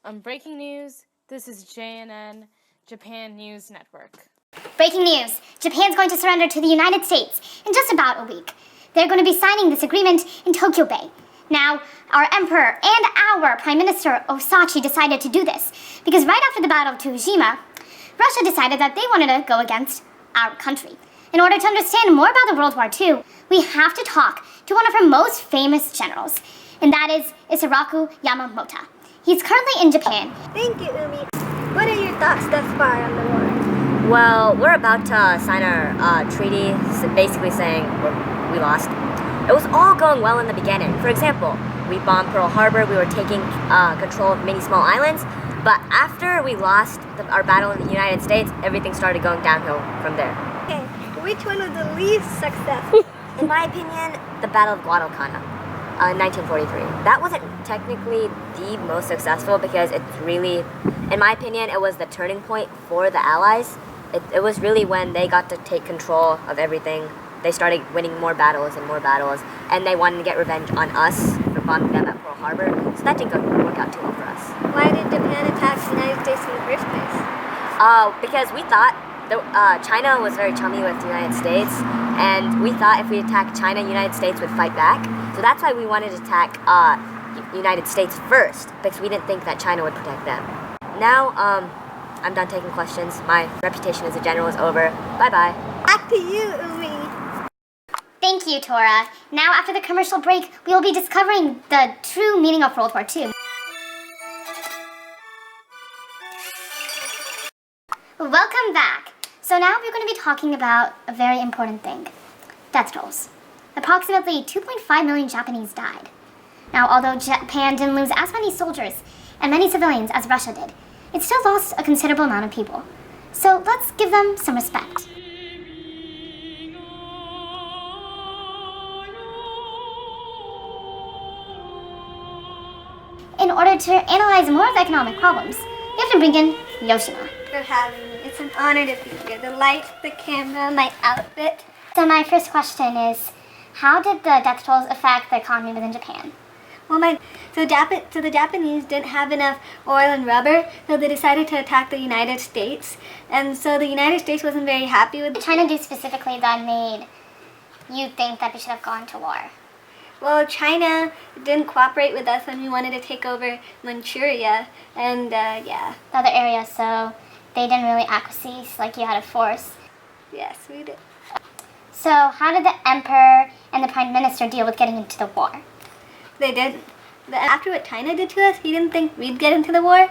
Breaking news, this is JNN, Japan News Network. Breaking news, Japan's going to surrender to the United States in just about a week. They're going to be signing this agreement in Tokyo Bay. Now, our emperor and our prime minister Sachi decided to do this because right after the Battle of Tsushima, Russia decided that they wanted to go against our country. In order to understand more about the World War II, we have to talk to one of our most famous generals, and that is Isaraku Yamamoto. He's currently in Japan. Thank you, Umi. What are your thoughts thus far on the war? Well, we're about to sign our treaty, basically saying we lost. It was all going well in the beginning. For example, we bombed Pearl Harbor, we were taking control of many small islands, but after we lost our battle in the United States, everything started going downhill from there. Okay, which one was the least successful? In my opinion, the Battle of Guadalcanal. 1943. That wasn't technically the most successful because it's really, in my opinion, it was the turning point for the Allies. It was really when they got to take control of everything. They started winning more battles, and they wanted to get revenge on us for bombing them at Pearl Harbor. So that didn't work out too well for us. Why did Japan attack the United States in the first place? Because we thought China was very chummy with the United States, and we thought if we attacked China, United States would fight back. So that's why we wanted to attack United States first, because we didn't think that China would protect them. Now, I'm done taking questions. My reputation as a general is over. Bye-bye. Back to you, Umi. Thank you, Tora. Now, after the commercial break, we will be discovering the true meaning of World War II. Welcome back. So now we're going to be talking about a very important thing. Death tolls. Approximately 2.5 million Japanese died. Now, although Japan didn't lose as many soldiers and many civilians as Russia did, it still lost a considerable amount of people. So let's give them some respect. In order to analyze more of the economic problems, we have to bring in Yoshima. For having me. It's an honor to be here. The lights, the camera, my outfit. So my first question is, how did the death tolls affect the economy within Japan? Well, so the Japanese didn't have enough oil and rubber, so they decided to attack the United States. And so the United States wasn't very happy with What did China do specifically that made you think that we should have gone to war? Well, China didn't cooperate with us when we wanted to take over Manchuria, and yeah. The other areas, so they didn't really acquiesce like you had to force. Yes, we did. So how did the emperor and the prime minister deal with getting into the war? They didn't. After what China did to us, he didn't think we'd get into the war.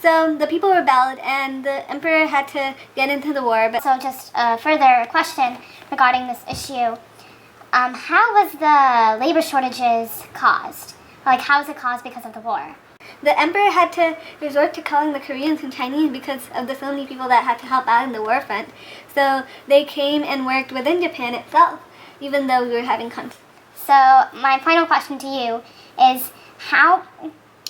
So the people rebelled, and the emperor had to get into the war. But So just a further question regarding this issue. How was the labor shortages caused? Like, how was it caused because of the war? the emperor had to resort to calling the Koreans and Chinese because of the so many people that had to help out in the war front. So they came and worked within Japan itself, even though we were having conflict. So my final question to you is, how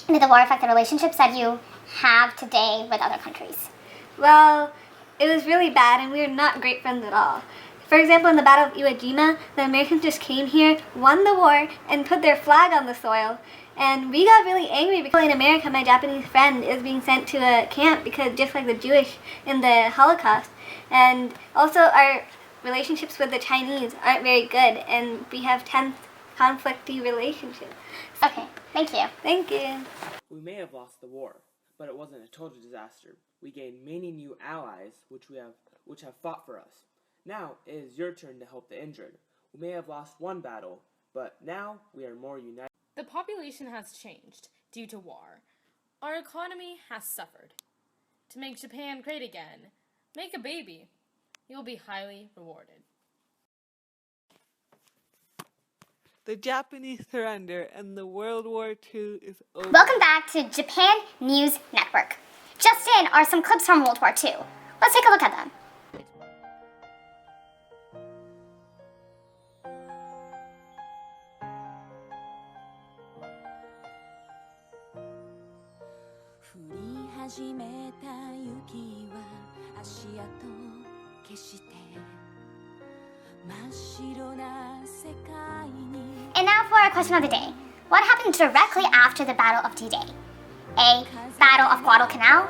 did the war affect the relationships that you have today with other countries? Well, it was really bad, and we were not great friends at all. For example, in the Battle of Iwo Jima, the Americans just came here, won the war, and put their flag on the soil. And we got really angry because in America, my Japanese friend is being sent to a camp because just like the Jewish in the Holocaust. And also our relationships with the Chinese aren't very good, and we have tense, conflicty relationships. Okay, thank you. Thank you. We may have lost the war, but it wasn't a total disaster. We gained many new allies which have fought for us. Now it is your turn to help the injured. We may have lost one battle, but now we are more united. The population has changed due to war. Our economy has suffered. To make Japan great again, make a baby. You'll be highly rewarded. The Japanese surrender and the World War II is over. Welcome back to Japan News Network. Just in are some clips from World War II. Let's take a look at them. And now for our question of the day. What happened directly after the Battle of D-Day? A. Battle of Guadalcanal,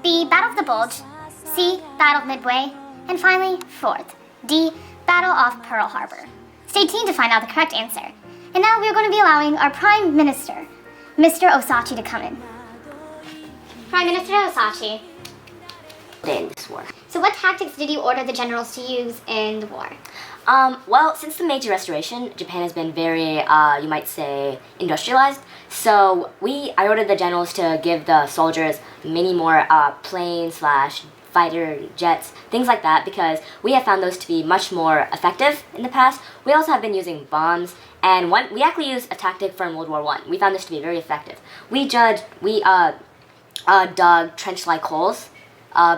B. Battle of the Bulge, C. Battle of Midway, and finally, fourth, D. Battle of Pearl Harbor. Stay tuned to find out the correct answer. And now we are going to be allowing our Prime Minister, Mr. Osachi, to come in. Prime Minister Osachi. In this war. So what tactics did you order the generals to use in the war? Well, since the Meiji Restoration, Japan has been very, you might say, industrialized. So I ordered the generals to give the soldiers many more planes / fighter jets, things like that, because we have found those to be much more effective in the past. We also have been using bombs, and we actually used a tactic from World War I. We found this to be very effective. We dug trench-like holes,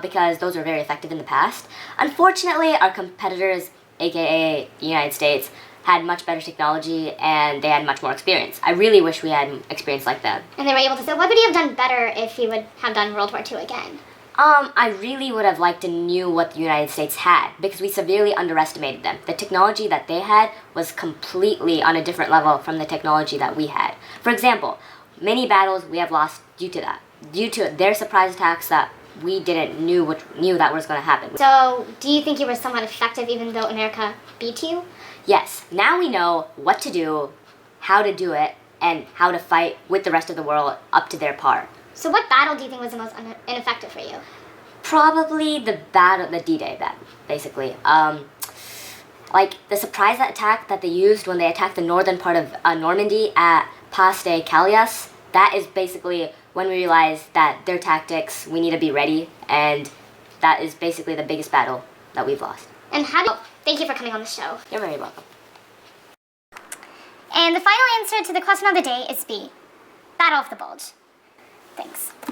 because those were very effective in the past. Unfortunately, our competitors, aka the United States, had much better technology and they had much more experience. I really wish we had experience like that. And they were able to say, what would you have done better if you would have done World War II again? I really would have liked to knew what the United States had, because we severely underestimated them. The technology that they had was completely on a different level from the technology that we had. For example, many battles we have lost due to that, due to their surprise attacks that we didn't knew that was going to happen. So, do you think you were somewhat effective even though America beat you? Yes, now we know what to do, how to do it, and how to fight with the rest of the world up to their par. So what battle do you think was the most ineffective for you? Probably the D-Day battle, basically. Like the surprise attack that they used when they attacked the northern part of Normandy at Pas de Calais. That is basically when we realized that their tactics, we need to be ready, and that is basically the biggest battle that we've lost. And thank you for coming on the show. You're very welcome. And the final answer to the question of the day is B, Battle of the Bulge. Thanks.